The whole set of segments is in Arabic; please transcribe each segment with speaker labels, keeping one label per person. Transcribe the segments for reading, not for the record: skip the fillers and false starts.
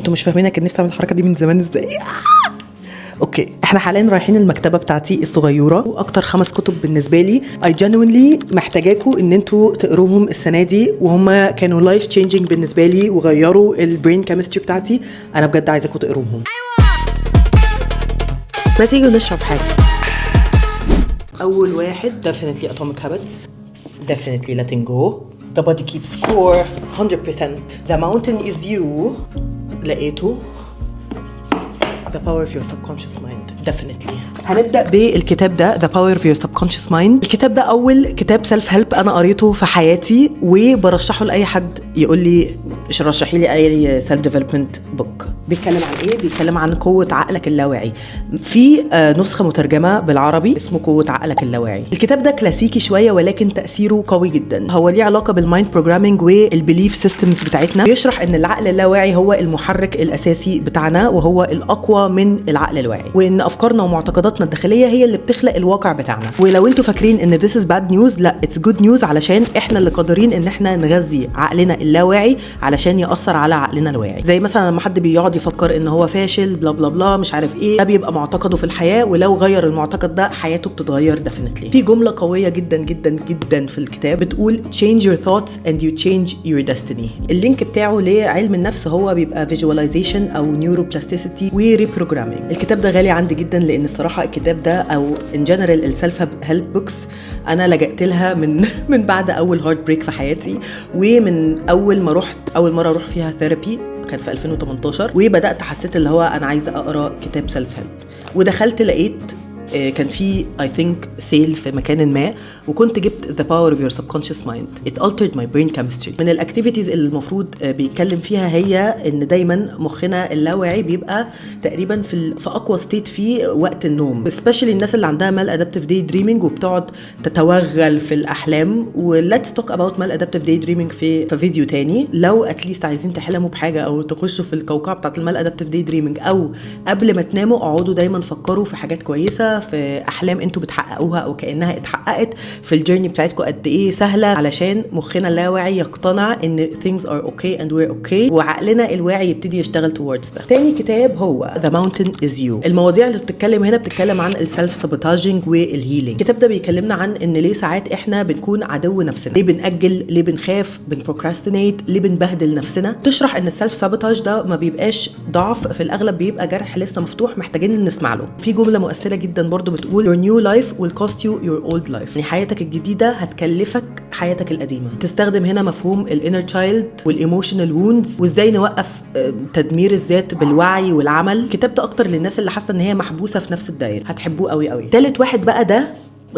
Speaker 1: انتوا مش فاهمين كان نفسي اعمل الحركه دي من زمان ازاي. اوكي، احنا حاليا رايحين المكتبه بتاعتي الصغيره، واكتر 5 كتب بالنسبه لي I genuinely محتاجاكم ان انتوا تقروهم السنه دي، وهم كانوا لايف تشينجينج بالنسبه لي وغيروا البرين كيمستري بتاعتي. انا بجد عايزاكم تقروهم. ما تيجوا نشرب حاجه. اول واحد definitely Atomic Habits, definitely letting go, The Body Keeps Score 100%, The Mountain Is You لقيته, The Power of Your Subconscious Mind definitely. هنبدأ بالكتاب ده The Power of Your Subconscious Mind. الكتاب ده أول كتاب سيلف هيلب أنا قريته في حياتي، وبرشحه لأي حد يقول لي رشحي لي أي سيلف ديفلوبمنت بوك. بيتكلم عن إيه؟ بيتكلم عن قوة عقلك اللاواعي. في نسخة مترجمة بالعربي اسمه قوة عقلك اللاواعي. الكتاب ده كلاسيكي شوية ولكن تأثيره قوي جدا. هو ليه علاقة بالمايند بروجرامينج والبيليف سيستمز بتاعتنا. بيشرح إن العقل اللاواعي هو المحرك الأساسي بتاعنا، وهو الأقوى من العقل الواعي، وإن أفكارنا ومعتقداتنا الداخلية هي اللي بتخلق الواقع بتاعنا. ولو انتوا فاكرين ان this is bad news، لا it's good news، علشان احنا اللي قادرين ان احنا نغذي عقلنا اللاواعي علشان يأثر على عقلنا الواعي. زي مثلا لما حد بيقعد يفكر ان هو فاشل بلا بلا بلا مش عارف ايه، ده بيبقى معتقده في الحياة، ولو غير المعتقد ده حياته بتتغير definitely. في جملة قوية جدا جدا جدا في الكتاب بتقول change your thoughts and you change your destiny. اللينك بتاعه لعلم النفس هو بيبقى visualization او neuroplasticity و reprogramming. الكتاب ده غالي عندي جدا، لان الصراحة الكتاب ده او ان جنرال السيلف هيلب بوكس انا لجأت لها من بعد اول هارد بريك في حياتي، ومن اول مرة اروح فيها ثيرابي كان في 2018، وبدأت حسيت اللي هو انا عايزة اقرا كتاب سيلف هيلب. ودخلت لقيت كان في I think سيل في مكان ما، وكنت جبت The Power of Your Subconscious Mind. It altered my brain chemistry. من الاكتيفيتيز اللي المفروض بيتكلم فيها هي ان دايما مخنا اللاواعي بيبقى تقريبا في اقوى ستيت في وقت النوم، especially الناس اللي عندها mal adaptive daydreaming وبتقعد تتوغل في الاحلام. ولتس توك اباوت mal adaptive daydreaming في فيديو تاني. لو اتليست عايزين تحلموا بحاجه او تخشوا في القوقعه بتاعه المال adaptive daydreaming، او قبل ما تناموا اقعدوا دايما فكروا في حاجات كويسه، في احلام انتوا بتحققوها او كانها اتحققت في الجيرني بتاعتكم قد ايه سهله، علشان مخنا اللاواعي يقتنع ان things are okay and we're okay، وعقلنا الواعي يبتدي يشتغل towards ده. تاني كتاب هو The Mountain Is You. المواضيع اللي بتتكلم هنا بتتكلم عن السلف سابوتاجينج والهيلينج. الكتاب ده بيكلمنا عن ان ليه ساعات احنا بنكون عدو نفسنا، ليه بنأجل، ليه بنخاف، بنبروكراستينيت، ليه بنبهدل نفسنا. تشرح ان السلف سابوتاج ده ما بيبقاش ضعف، في الاغلب بيبقى جرح لسه مفتوح محتاجين نسمع له. في جمله مؤثره جدا برضو بتقول your new life will cost you your old life. يعني حياتك الجديدة هتكلفك حياتك القديمة. تستخدم هنا مفهوم الانر تشايلد والايموشنال ووندز، وازاي نوقف تدمير الذات بالوعي والعمل. كتاب ده اكتر للناس اللي حاسة ان هي محبوسة في نفس الدائرة، هتحبوه قوي قوي. تالت واحد بقى ده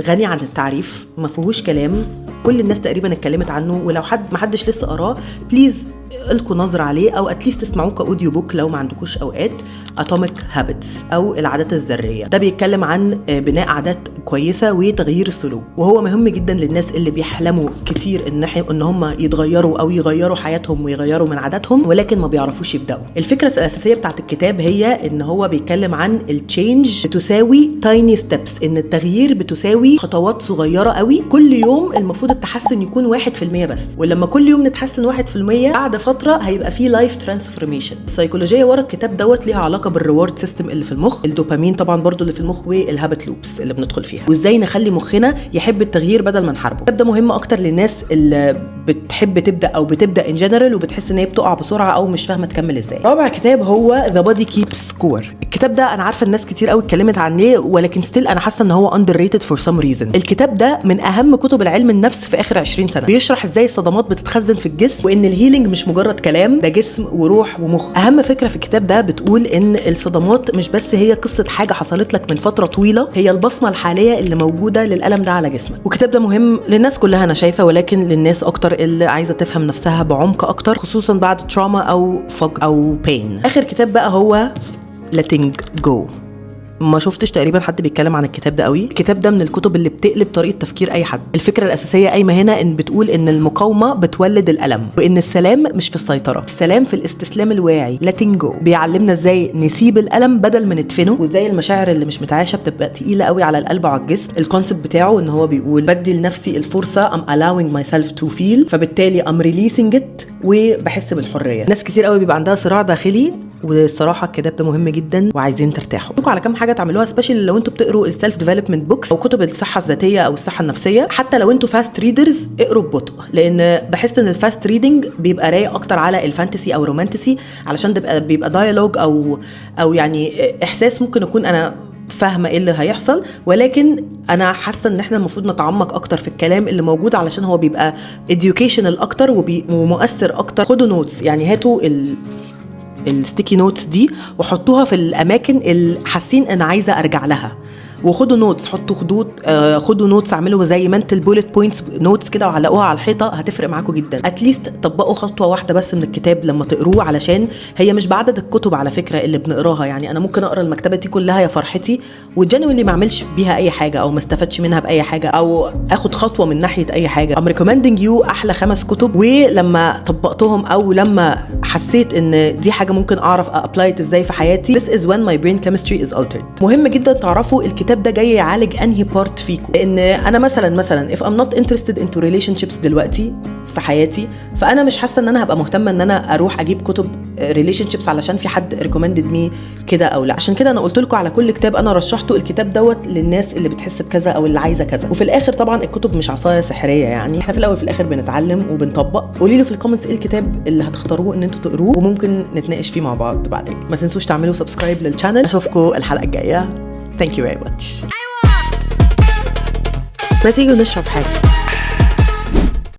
Speaker 1: غني عن التعريف، ما فيهوش كلام، كل الناس تقريبا اتكلمت عنه، ولو حد ما حدش لسه قراه بليز القوا نظرة عليه، او اتليست تسمعوه كاوديو بوك لو ما عندكوش اوقات. Atomic Habits او العادات الذرية. ده بيتكلم عن بناء عادات كويسة وتغيير السلوك، وهو مهم جدا للناس اللي بيحلموا كتير ان هم يتغيروا او يغيروا حياتهم ويغيروا من عاداتهم، ولكن ما بيعرفوش يبدأوا. الفكرة الأساسية بتاعت الكتاب هي ان هو بيتكلم عن التشينج بتساوي tiny steps، ان التغيير بتساوي خطوات صغيرة قوي. كل يوم المفروض التحسن يكون 1% بس، ولما كل يوم نتحسن 1% بعد فترة هيبقى فيه لايف ترانسفورميشن. السيكولوجية ورا الكتاب دوت ليها علاقة بالريورد سيستم اللي في المخ، الدوبامين طبعا برضو اللي في المخ، والهابت لوبس اللي بندخل فيها، وازاي نخلي مخنا يحب التغيير بدل ما نحاربه. الكتاب ده مهم اكتر للناس اللي بتحب تبدا او بتبدا ان جنرال وبتحس ان هي بتقع بسرعه او مش فاهمه تكمل ازاي. رابع كتاب هو The Body Keeps Score. الكتاب ده انا عارفه الناس كتير قوي اتكلمت عنه، ولكن ستيل انا حاسه ان هو underrated for some reason. الكتاب ده من اهم كتب العلم النفس في اخر 20 سنه. بيشرح ازاي الصدمات بتتخزن في الجسم، وان الهيلينج مش مجرد كلام، ده جسم وروح ومخ. اهم فكره في الكتاب ده بتقول ان الصدمات مش بس هي قصه حاجه حصلت لك من فتره طويله، هي البصمه الحاليه اللي موجوده للالم ده على جسمك. والكتاب ده مهم للناس كلها انا شايفه، ولكن للناس اكتر اللي عايزه تفهم نفسها بعمق اكتر، خصوصا بعد تراما او فقد او بين. اخر كتاب بقى هو letting go. ما شفتش تقريبا حد بيتكلم عن الكتاب ده قوي. الكتاب ده من الكتب اللي بتقلب طريقه تفكير اي حد. الفكره الاساسيه قايمه هنا ان بتقول ان المقاومه بتولد الالم، وان السلام مش في السيطره، السلام في الاستسلام الواعي. letting go بيعلمنا ازاي نسيب الالم بدل ما ندفنه، وازاي المشاعر اللي مش متعاشه بتبقى تقيله قوي على القلب وعلى الجسم. الكونسبت بتاعه ان هو بيقول بدي لنفسي الفرصه I'm allowing myself to feel، فبالتالي I'm releasing it وبحس بالحريه. ناس كتير قوي بيبقى عندها صراع داخلي والصراحه الكتاب ده مهم جدا وعايزين ترتاحوا. على كام حاجه تعملوها سبيشال لو انتوا بتقروا السيلف ديفلوبمنت بوكس او كتب الصحه الذاتيه او الصحه النفسيه. حتى لو انتوا فاست ريدرز اقروا ببطء، لان بحس ان الفاست ريدنج بيبقى رايق اكتر على الفانتسي او رومانتسي، علشان بيبقى دايالوج او يعني احساس ممكن اكون انا فاهمه ايه اللي هيحصل، ولكن انا حاسه ان احنا المفروض نتعمق اكتر في الكلام اللي موجود علشان هو بيبقى educational اكتر ومؤثر اكتر. خدوا نوتس، يعني هاتوا الستيكي نوتس دي وحطوها في الاماكن اللي حاسين انا عايزه ارجع لها، وخدوا نوتس، حطوا خدوا نوتس، اعملوا زي منتل بولت بوينتس نوتس كده وعلقوها على الحيطه، هتفرق معاكم جدا. اتليست طبقوا خطوه واحده بس من الكتاب لما تقروه، علشان هي مش بعدد الكتب على فكره اللي بنقراها. يعني انا ممكن اقرا المكتبه دي كلها يا فرحتي وجنوينلي ما اعملش بيها اي حاجه او ما استفدش منها باي حاجه او اخد خطوه من ناحيه اي حاجه. I'm recommending you احلى 5 كتب، ولما طبقتهم او لما حسيت ان دي حاجه ممكن اعرف ابلايت ازاي في حياتي، this is when my brain chemistry is altered. مهم جدا تعرفوا الكتاب ده جاي يعالج انهي بارت فيكم، لان انا مثلا if I'm not interested into relationships دلوقتي في حياتي، فانا مش حاسه ان انا هبقى مهتمه ان انا اروح اجيب كتب relationships علشان في حد recommended me كده او لا. عشان كده انا قلت لكم على كل كتاب انا رشحته الكتاب دوت للناس اللي بتحس بكذا او اللي عايزه كذا. وفي الاخر طبعا الكتب مش عصايه سحريه، يعني احنا في الاول في الاخر بنتعلم وبنطبق. قولي لي في الكومنتس ايه الكتاب اللي هتختاروه ان انتوا تقروه وممكن نتناقش فيه مع بعض بعدين. ما تنسوش تعملوا سبسكرايب للشانل. اشوفكم الحلقه الجايه. Thank you very much. ما تيجوا نشرب حاجه.